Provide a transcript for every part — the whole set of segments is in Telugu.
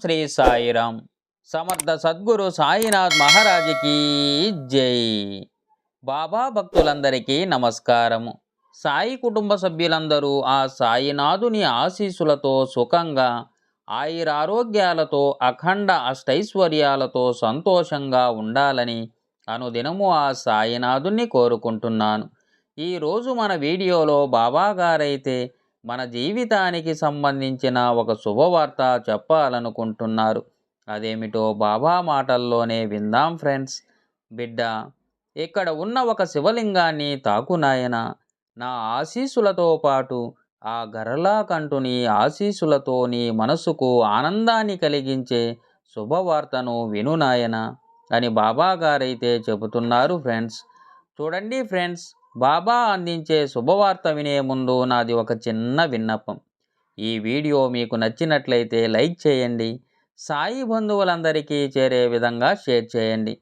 శ్రీ సాయిరామ్. సమర్థ సద్గురు సాయినాథ్ మహారాజుకి జై. బాబా భక్తులందరికీ నమస్కారము. సాయి కుటుంబ సభ్యులందరూ ఆ సాయినాథుని ఆశీస్సులతో సుఖంగా, ఆయురారోగ్యాలతో, అఖండ అష్టైశ్వర్యాలతో సంతోషంగా ఉండాలని అనుదినము ఆ సాయినాథుని కోరుకుంటున్నాను. ఈరోజు మన వీడియోలో బాబాగారైతే మన జీవితానికి సంబంధించిన ఒక శుభవార్త చెప్పాలనుకుంటున్నారు. అదేమిటో బాబా మాటల్లోనే విందాం ఫ్రెండ్స్. బిడ్డ, ఇక్కడ ఉన్న ఒక శివలింగాన్ని తాకునాయన. నా ఆశీస్సులతో పాటు ఆ గరళకంఠుని ఆశీస్సులతో నీ మనసుకు ఆనందాన్ని కలిగించే శుభవార్తను వినునాయన అని బాబాగారైతే చెబుతున్నారు ఫ్రెండ్స్. చూడండి ఫ్రెండ్స్, బాబా అందించే శుభవార్త వినే ముందు నాది ఒక చిన్న విన్నపం. ఈ వీడియో మీకు నచ్చినట్లయితే లైక్ చేయండి, సాయి బంధువులందరికీ చేరే విధంగా షేర్ చేయండి.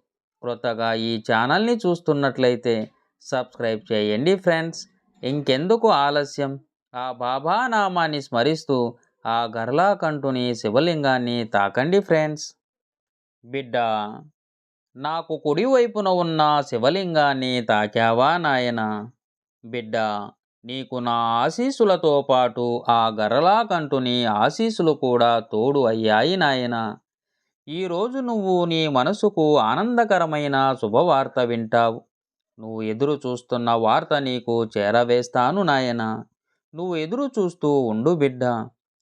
క్రొత్తగా ఈ ఛానల్ని చూస్తున్నట్లయితే సబ్స్క్రైబ్ చేయండి ఫ్రెండ్స్. ఇంకెందుకు ఆలస్యం, ఆ బాబా నామాన్ని స్మరిస్తూ ఆ గరళకంఠుని శివలింగాన్ని తాకండి ఫ్రెండ్స్. బిడ్డ, నాకు కుడివైపున ఉన్న శివలింగాన్ని తాకావా నాయన? బిడ్డ, నీకు నా ఆశీస్సులతో పాటు ఆ గరళకంఠుని ఆశీస్సులు కూడా తోడు అయ్యాయి నాయన. ఈరోజు నువ్వు నీ మనసుకు ఆనందకరమైన శుభవార్త వింటావు. నువ్వు ఎదురు చూస్తున్న వార్త నీకు చేరవేస్తాను నాయన. నువ్వు ఎదురు చూస్తూ ఉండు బిడ్డ.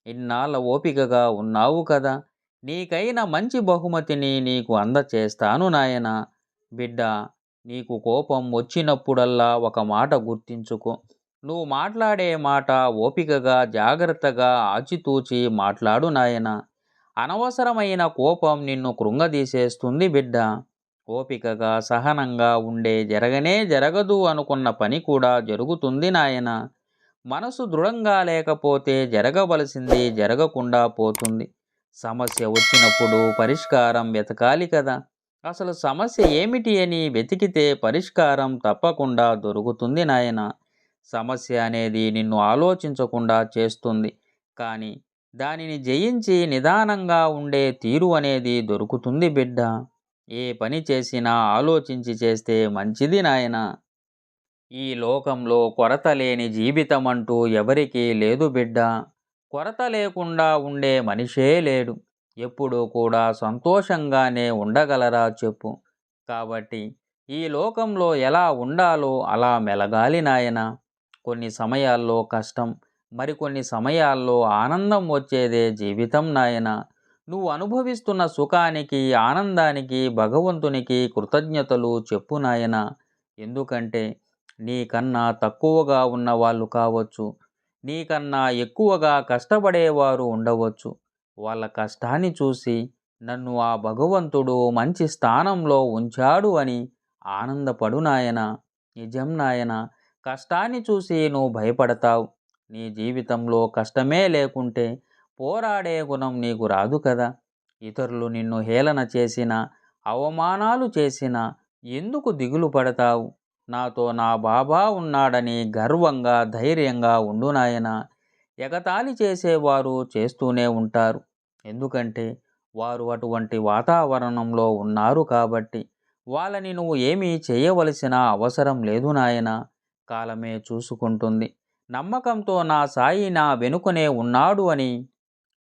ఇన్నాళ్ళ ఓపికగా ఉన్నావు కదా, నీకైన మంచి బహుమతిని నీకు అందచేస్తాను నాయన. బిడ్డ, నీకు కోపం వచ్చినప్పుడల్లా ఒక మాట గుర్తించుకో. నువ్వు మాట్లాడే మాట ఓపికగా, జాగ్రత్తగా, ఆచితూచి మాట్లాడు నాయన. అనవసరమైన కోపం నిన్ను కృంగదీసేస్తుంది బిడ్డ. ఓపికగా, సహనంగా ఉండే జరగనే జరగదు అనుకున్న పని కూడా జరుగుతుంది నాయన. మనసు దృఢంగా లేకపోతే జరగవలసింది జరగకుండా పోతుంది. సమస్య వచ్చినప్పుడు పరిష్కారం వెతకాలి కదా. అసలు సమస్య ఏమిటి అని వెతికితే పరిష్కారం తప్పకుండా దొరుకుతుంది నాయన. సమస్య అనేది నిన్ను ఆలోచించకుండా చేస్తుంది, కానీ దానిని జయించి నిదానంగా ఉండే తీరు అనేది దొరుకుతుంది బిడ్డ. ఏ పని చేసినా ఆలోచించి చేస్తే మంచిది నాయన. ఈ లోకంలో కొరత లేని జీవితం అంటూ ఎవరికీ లేదు బిడ్డ. కొరత లేకుండా ఉండే మనిషే లేడు. ఎప్పుడూ కూడా సంతోషంగానే ఉండగలరా చెప్పు. కాబట్టి ఈ లోకంలో ఎలా ఉండాలో అలా మెలగాలి నాయన. కొన్ని సమయాల్లో కష్టం, మరికొన్ని సమయాల్లో ఆనందం వచ్చేదే జీవితం నాయన. నువ్వు అనుభవిస్తున్న సుఖానికి, ఆనందానికి భగవంతునికి కృతజ్ఞతలు చెప్పు నాయన. ఎందుకంటే నీకన్నా తక్కువగా ఉన్న వాళ్ళు కావచ్చు, నీకన్నా ఎక్కువగా కష్టపడేవారు ఉండవచ్చు. వాళ్ళ కష్టాన్ని చూసి నన్ను ఆ భగవంతుడు మంచి స్థానంలో ఉంచాడు అని ఆనందపడు నాయన. నిజం నాయన, కష్టాన్ని చూసి నువ్వు భయపడతావు. నీ జీవితంలో కష్టమే లేకుంటే పోరాడే గుణం నీకు రాదు కదా. ఇతరులు నిన్ను హేళన చేసినా, అవమానాలు చేసినా ఎందుకు దిగులు పడతావు? నాతో నా బాబా ఉన్నాడని గర్వంగా, ధైర్యంగా ఉండు నాయన. ఎగతాళి చేసేవారు చేస్తూనే ఉంటారు, ఎందుకంటే వారు అటువంటి వాతావరణంలో ఉన్నారు కాబట్టి. వాళ్ళని నువ్వు ఏమీ చేయవలసిన అవసరం లేదు నాయన. కాలమే చూసుకుంటుంది. నమ్మకంతో నా సాయి నా వెనుకనే ఉన్నాడు అని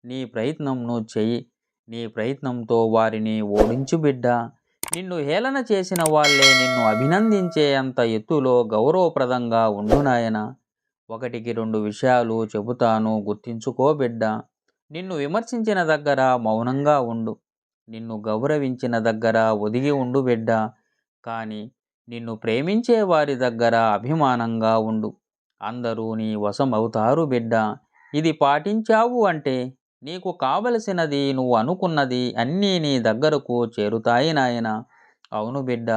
నీ ప్రయత్నం నువ్వు చెయ్యి. నీ ప్రయత్నంతో వారిని ఓడించు బిడ్డ. నిన్ను హేళన చేసిన వాళ్ళే నిన్ను అభినందించే అంత ఎత్తులో గౌరవప్రదంగా ఉండు నాయన. ఒకటికి రెండు విషయాలు చెబుతాను, గుర్తించుకో బిడ్డ. నిన్ను విమర్శించిన దగ్గర మౌనంగా ఉండు. నిన్ను గౌరవించిన దగ్గర ఒదిగి ఉండు బిడ్డ. కానీ నిన్ను ప్రేమించే వారి దగ్గర అభిమానంగా ఉండు. అందరూ నీ వశం అవుతారు బిడ్డ. ఇది పాటించావు అంటే నీకు కావలసినది, నువ్వు అనుకున్నది అన్నీ నీ దగ్గరకు చేరుతాయి నాయన. అవును బిడ్డ,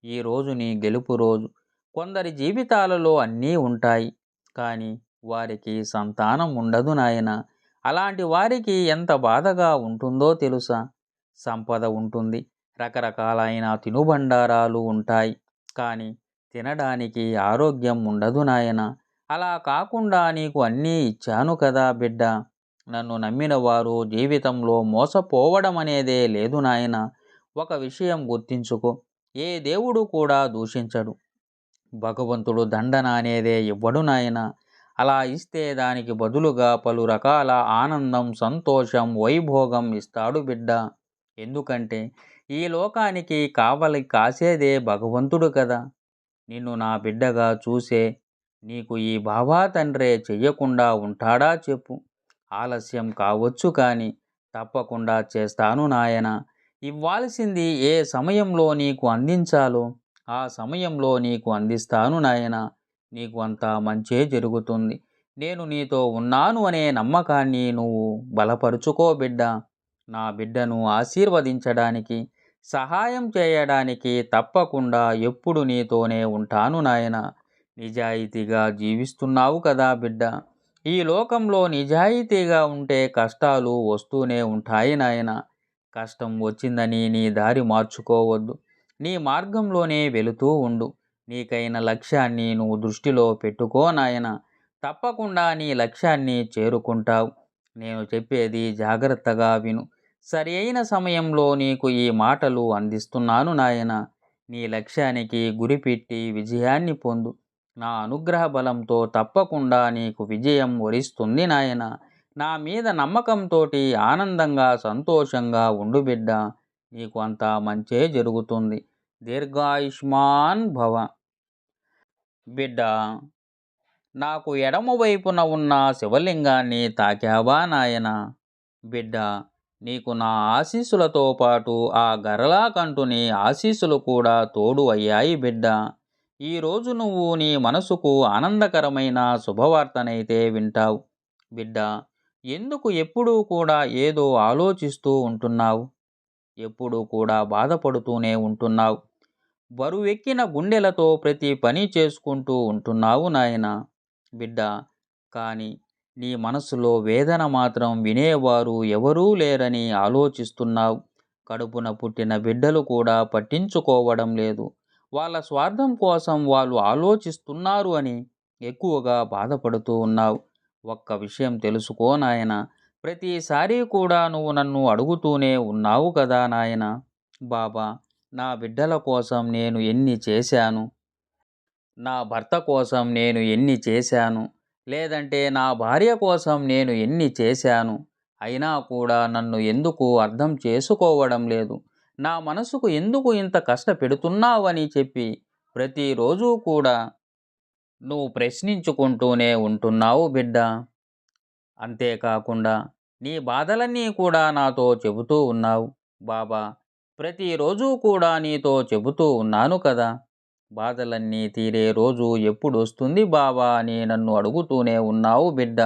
ఈరోజు నీ గెలుపు రోజు. కొందరి జీవితాలలో అన్నీ ఉంటాయి, కానీ వారికి సంతానం ఉండదు నాయన. అలాంటి వారికి ఎంత బాధగా ఉంటుందో తెలుసా. సంపద ఉంటుంది, రకరకాలైన తినుబండారాలు ఉంటాయి, కానీ తినడానికి ఆరోగ్యం ఉండదు నాయన. అలా కాకుండా నీకు అన్నీ ఇచ్చాను కదా బిడ్డ. నన్ను నమ్మిన వారు జీవితంలో మోసపోవడం అనేదే లేదు నాయన. ఒక విషయం గుర్తించుకో, ఏ దేవుడు కూడా దూషించడు. భగవంతుడు దండన అనేదే ఇవ్వడు నాయన. అలా ఇస్తే దానికి బదులుగా పలు రకాల ఆనందం, సంతోషం, వైభోగం ఇస్తాడు బిడ్డ. ఎందుకంటే ఈ లోకానికి కావలి కాసేదే భగవంతుడు కదా. నిన్ను నా బిడ్డగా చూసే నీకు ఈ బాబా తండ్రే చెయ్యకుండా ఉంటాడా చెప్పు. ఆలస్యం కావచ్చు కానీ తప్పకుండా చేస్తాను నాయన. ఇవ్వాల్సింది ఏ సమయంలో నీకు అందించాలో ఆ సమయంలో నీకు అందిస్తాను నాయన. నీకు అంతా మంచే జరుగుతుంది. నేను నీతో ఉన్నాను అనే నమ్మకాన్ని నువ్వు బలపరుచుకో బిడ్డ. నా బిడ్డను ఆశీర్వదించడానికి, సహాయం చేయడానికి తప్పకుండా ఎప్పుడు నీతోనే ఉంటాను నాయన. నిజాయితీగా జీవిస్తున్నావు కదా బిడ్డ. ఈ లోకంలో నిజాయితీగా ఉంటే కష్టాలు వస్తూనే ఉంటాయి నాయన. కష్టం వచ్చిందని నీ దారి మార్చుకోవద్దు. నీ మార్గంలోనే వెళుతూ ఉండు. నీకైన లక్ష్యాన్ని నువ్వు దృష్టిలో పెట్టుకో నాయన. తప్పకుండా నీ లక్ష్యాన్ని చేరుకుంటావు. నేను చెప్పేది జాగ్రత్తగా విను. సరి అయిన సమయంలో నీకు ఈ మాటలు అందిస్తున్నాను నాయన. నీ లక్ష్యానికి గురిపెట్టి విజయాన్ని పొందు. నా అనుగ్రహ బలంతో తప్పకుండా నీకు విజయం వరిస్తుంది నాయన. నా మీద నమ్మకంతోటి ఆనందంగా సంతోషంగా ఉండు బిడ్డ. నీకు అంతా మంచే జరుగుతుంది. దీర్ఘాయుష్మాన్ భవ. బిడ్డ, నాకు ఎడమ వైపున ఉన్న శివలింగాన్ని తాకావా నాయన. బిడ్డ, నీకు నా ఆశీస్సులతో పాటు ఆ గరళకంఠుని ఆశీస్సులు కూడా తోడు అయ్యాయి బిడ్డ. ఈరోజు నువ్వు నీ మనసుకు ఆనందకరమైన శుభవార్తనైతే వింటావు. బిడ్డ, ఎందుకు ఎప్పుడూ కూడా ఏదో ఆలోచిస్తూ ఉంటున్నావు? ఎప్పుడూ కూడా బాధపడుతూనే ఉంటున్నావు. బరువెక్కిన గుండెలతో ప్రతి పని చేసుకుంటూ ఉంటున్నావు నాయన. బిడ్డ, కానీ నీ మనసులో వేదన మాత్రం వినేవారు ఎవరూ లేరని ఆలోచిస్తున్నావు. కడుపున పుట్టిన బిడ్డలు కూడా పట్టించుకోవడం లేదు. వాళ్ళ స్వార్థం కోసం వాళ్ళు ఆలోచిస్తున్నారు అని ఎక్కువగా బాధపడుతూ ఉన్నావు. ఒక్క విషయం తెలుసుకో నాయన. ప్రతిసారి కూడా నువ్వు నన్ను అడుగుతూనే ఉన్నావు కదా నాయన. బాబా, నా బిడ్డల కోసం నేను ఎన్ని చేశాను, నా భర్త కోసం నేను ఎన్ని చేశాను, లేదంటే నా భార్య కోసం నేను ఎన్ని చేశాను, అయినా కూడా నన్ను ఎందుకు అర్థం చేసుకోవడం లేదు, నా మనసుకు ఎందుకు ఇంత కష్టపెడుతున్నావని చెప్పి ప్రతిరోజు కూడా నువ్వు ప్రశ్నించుకుంటూనే ఉంటున్నావు బిడ్డ. అంతేకాకుండా నీ బాధలన్నీ కూడా నాతో చెబుతూ ఉన్నావు. బాబా, ప్రతిరోజు కూడా నీతో చెబుతూ ఉన్నాను కదా. బాధలన్నీ తీరే రోజు ఎప్పుడు వస్తుంది బాబా అని నన్ను అడుగుతూనే ఉన్నావు బిడ్డ.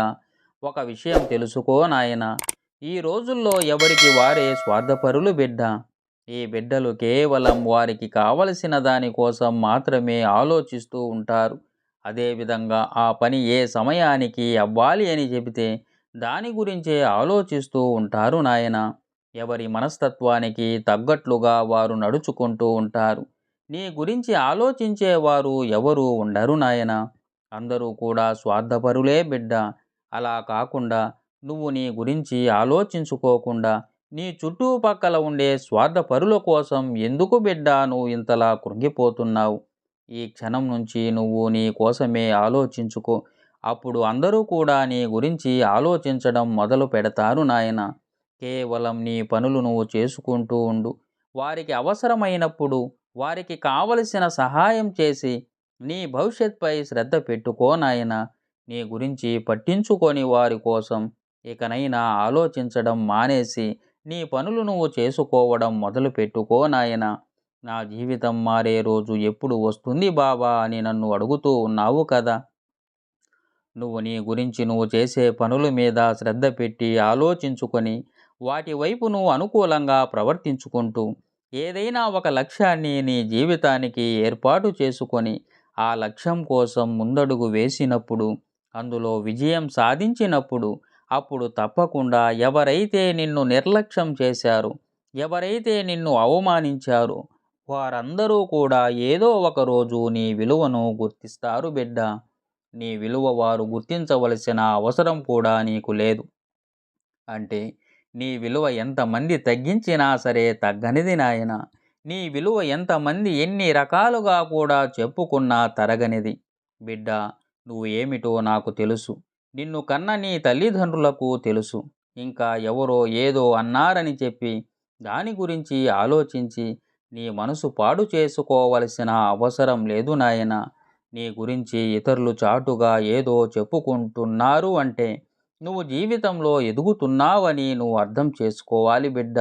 ఒక విషయం తెలుసుకో నాయన. ఈ రోజుల్లో ఎవరికి వారే స్వార్థపరులు బిడ్డ. ఈ బిడ్డలు కేవలం వారికి కావలసిన దానికోసం మాత్రమే ఆలోచిస్తూ ఉంటారు. అదేవిధంగా ఆ పని ఏ సమయానికి అవ్వాలి అని చెబితే దాని గురించే ఆలోచిస్తూ ఉంటారు నాయన. ఎవరి మనస్తత్వానికి తగ్గట్లుగా వారు నడుచుకుంటూ ఉంటారు. నీ గురించి ఆలోచించేవారు ఎవరు ఉండరు నాయన. అందరూ కూడా స్వార్థపరులే బిడ్డ. అలా కాకుండా నువ్వు నీ గురించి ఆలోచించుకోకుండా నీ చుట్టుపక్కల ఉండే స్వార్థపరుల కోసం ఎందుకు బిడ్డ నువ్వు ఇంతలా కృంగిపోతున్నావు? ఈ క్షణం నుంచి నువ్వు నీ కోసమే ఆలోచించుకో. అప్పుడు అందరూ కూడా నీ గురించి ఆలోచించడం మొదలు పెడతారు నాయన. కేవలం నీ పనులు నువ్వు చేసుకుంటూ ఉండు. వారికి అవసరమైనప్పుడు వారికి కావలసిన సహాయం చేసి నీ భవిష్యత్పై శ్రద్ధ పెట్టుకో నాయన. నీ గురించి పట్టించుకొని వారి కోసం ఇకనైనా ఆలోచించడం మానేసి నీ పనులు నువ్వు చేసుకోవడం మొదలు పెట్టుకో నాయన. నా జీవితం మారే రోజు ఎప్పుడు వస్తుంది బాబా అని నన్ను అడుగుతూ ఉన్నావు కదా. నువ్వు నీ గురించి నువ్వు చేసే పనుల మీద శ్రద్ధ పెట్టి ఆలోచించుకొని వాటి వైపు నువ్వు అనుకూలంగా ప్రవర్తించుకుంటూ ఏదైనా ఒక లక్ష్యాన్ని నీ జీవితానికి ఏర్పాటు చేసుకొని ఆ లక్ష్యం కోసం ముందడుగు వేసినప్పుడు, అందులో విజయం సాధించినప్పుడు, అప్పుడు తప్పకుండా ఎవరైతే నిన్ను నిర్లక్ష్యం చేశారో, ఎవరైతే నిన్ను అవమానించారో వారందరూ కూడా ఏదో ఒక రోజు నీ విలువను గుర్తిస్తారు బిడ్డ. నీ విలువ వారు గుర్తించవలసిన అవసరం కూడా నీకు లేదు. అంటే నీ విలువ ఎంతమంది తగ్గించినా సరే తగ్గనిది నాయన. నీ విలువ ఎంతమంది ఎన్ని రకాలుగా కూడా చెప్పుకున్నా తరగనిది. బిడ్డ, నువ్వు ఏమిటో నాకు తెలుసు. నిన్ను కన్న నీ తల్లిదండ్రులకు తెలుసు. ఇంకా ఎవరో ఏదో అన్నారని చెప్పి దాని గురించి ఆలోచించి నీ మనసు పాడు చేసుకోవలసిన అవసరం లేదు నాయన. నీ గురించి ఇతరులు చాటుగా ఏదో చెప్పుకుంటున్నారు అంటే నువ్వు జీవితంలో ఎదుగుతున్నావని నువ్వు అర్థం చేసుకోవాలి బిడ్డ.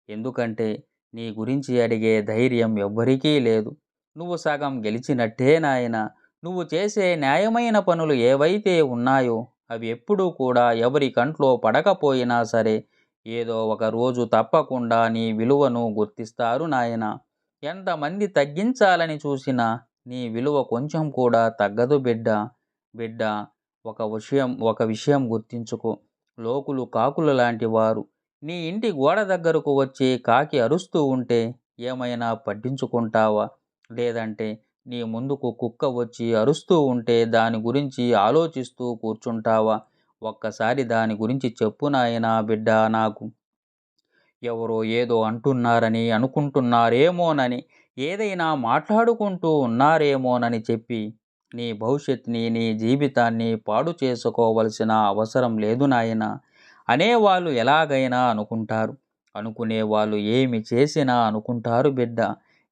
ఎందుకంటే నీ గురించి అడిగే ధైర్యం ఎవ్వరికీ లేదు. నువ్వు సగం గెలిచినట్టే నాయన. నువ్వు చేసే న్యాయమైన పనులు ఏవైతే ఉన్నాయో అవి ఎప్పుడూ కూడా ఎవరి కంట్లో పడకపోయినా సరే ఏదో ఒక రోజు తప్పకుండా నీ విలువను గుర్తిస్తారు నాయన. ఎంతమంది తగ్గించాలని చూసినా నీ విలువ కొంచెం కూడా తగ్గదు బిడ్డ. బిడ్డ, ఒక విషయం గుర్తించుకో. లోకులు కాకులు లాంటి వారు. నీ ఇంటి గోడ దగ్గరకు వచ్చి కాకి అరుస్తూ ఉంటే ఏమైనా పట్టించుకుంటావా? లేదంటే నీ ముందుకు కుక్క వచ్చి అరుస్తూ ఉంటే దాని గురించి ఆలోచిస్తూ కూర్చుంటావా? ఒక్కసారి దాని గురించి చెప్పు నాయనా బిడ్డ నాకు. ఎవరో ఏదో అంటున్నారని అనుకుంటున్నారేమోనని ఏదైనా మాట్లాడుకుంటూ ఉన్నారేమోనని చెప్పి నీ భవిష్యత్తుని నీ జీవితాన్ని పాడు చేసుకోవలసిన అవసరం లేదు నాయన. అనేవాళ్ళు ఎలాగైనా అనుకుంటారు. అనుకునేవాళ్ళు ఏమి చేసినా అనుకుంటారు బిడ్డ.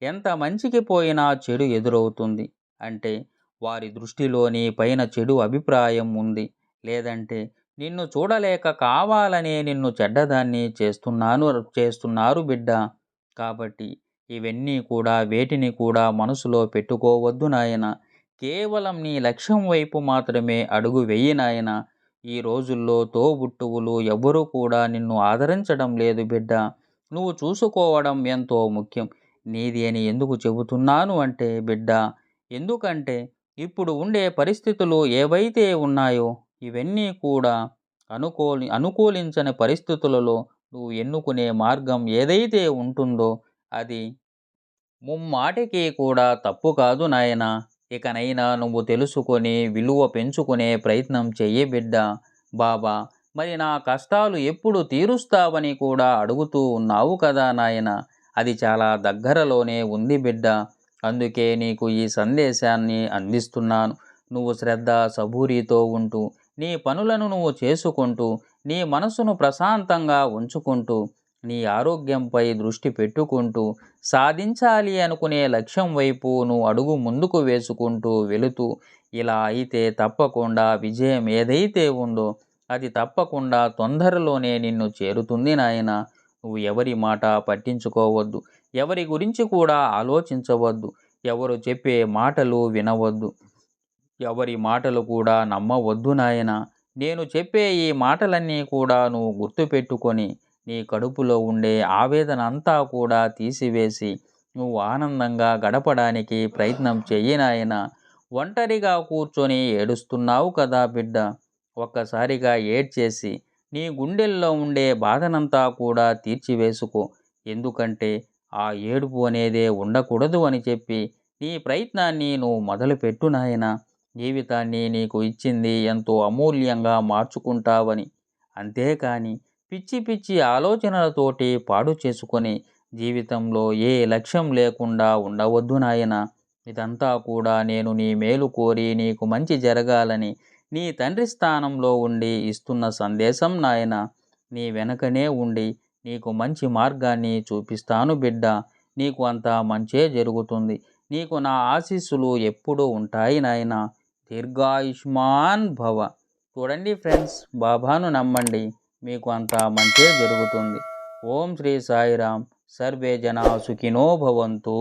ఎంత మంచికి పోయినా చెడు ఎదురవుతుంది. అంటే వారి దృష్టిలో నీ పైన చెడు అభిప్రాయం ఉంది. లేదంటే నిన్ను చూడలేక కావాలనే నిన్ను చెడ్డదాన్ని చేస్తున్నారు బిడ్డ. కాబట్టి ఇవన్నీ కూడా వేటిని కూడా మనసులో పెట్టుకోవద్దు నాయన. కేవలం నీ లక్ష్యం వైపు మాత్రమే అడుగు వెయ్యి నాయన. ఈ రోజుల్లో తోబుట్టువులు ఎవ్వరూ కూడా నిన్ను ఆదరించడం లేదు బిడ్డ. నువ్వు చూసుకోవడం ఎంతో ముఖ్యం. నీది అని ఎందుకు చెబుతున్నాను అంటే బిడ్డ, ఎందుకంటే ఇప్పుడు ఉండే పరిస్థితులు ఏవైతే ఉన్నాయో ఇవన్నీ కూడా అనుకూలించని పరిస్థితులలో నువ్వు ఎన్నుకునే మార్గం ఏదైతే ఉంటుందో అది ముమ్మాటికి కూడా తప్పు కాదు నాయనా. ఇకనైనా నువ్వు తెలుసుకొని విలువ పెంచుకునే ప్రయత్నం చెయ్యి బిడ్డ. బాబా, మరి నా కష్టాలు ఎప్పుడు తీరుస్తావని కూడా అడుగుతూ ఉన్నావు కదా నాయన. అది చాలా దగ్గరలోనే ఉంది బిడ్డ. అందుకే నీకు ఈ సందేశాన్ని అందిస్తున్నాను. నువ్వు శ్రద్ధ సబూరితో ఉంటూ నీ పనులను నువ్వు చేసుకుంటూ నీ మనసును ప్రశాంతంగా ఉంచుకుంటూ నీ ఆరోగ్యంపై దృష్టి పెట్టుకుంటూ సాధించాలి అనుకునే లక్ష్యం వైపు నువ్వు అడుగు ముందుకు వేసుకుంటూ వెళుతూ ఇలా అయితే తప్పకుండా విజయం ఏదైతే ఉందో అది తప్పకుండా తొందరలోనే నిన్ను చేరుతుంది నాయన. నువ్వు ఎవరి మాట పట్టించుకోవద్దు. ఎవరి గురించి కూడా ఆలోచించవద్దు. ఎవరు చెప్పే మాటలు వినవద్దు. ఎవరి మాటలు కూడా నమ్మవద్దు నాయన. నేను చెప్పే ఈ మాటలన్నీ కూడా నువ్వు గుర్తుపెట్టుకొని నీ కడుపులో ఉండే ఆవేదన అంతా కూడా తీసివేసి నువ్వు ఆనందంగా గడపడానికి ప్రయత్నం చెయ్యి నాయన. ఒంటరిగా కూర్చొని ఏడుస్తున్నావు కదా బిడ్డ. ఒక్కసారిగా ఏడ్చేసి నీ గుండెల్లో ఉండే బాధనంతా కూడా తీర్చివేసుకో. ఎందుకంటే ఆ ఏడుపు అనేదే ఉండకూడదు అని చెప్పి నీ ప్రయత్నాన్ని నువ్వు మొదలుపెట్టు నాయన. జీవితాన్ని నీకు ఇచ్చింది ఎంతో అమూల్యంగా మార్చుకుంటావని. అంతేకాని పిచ్చి పిచ్చి ఆలోచనలతోటి పాడు చేసుకొని జీవితంలో ఏ లక్ష్యం లేకుండా ఉండవద్దు నాయన. ఇదంతా కూడా నేను నీ మేలు కోరి నీకు మంచి జరగాలని నీ తండ్రి స్థానంలో ఉండి ఇస్తున్న సందేశం నాయన. నీ వెనకనే ఉండి నీకు మంచి మార్గాన్ని చూపిస్తాను బిడ్డ. నీకు అంతా మంచే జరుగుతుంది. నీకు నా ఆశీస్సులు ఎప్పుడూ ఉంటాయి నాయన. దీర్ఘాయుష్మాన్ భవ. చూడండి ఫ్రెండ్స్, బాబాను నమ్మండి, మీకు అంతా మంచే జరుగుతుంది. ఓం శ్రీ సాయిరామ్. సర్వే జనా సుఖినో భవంతు.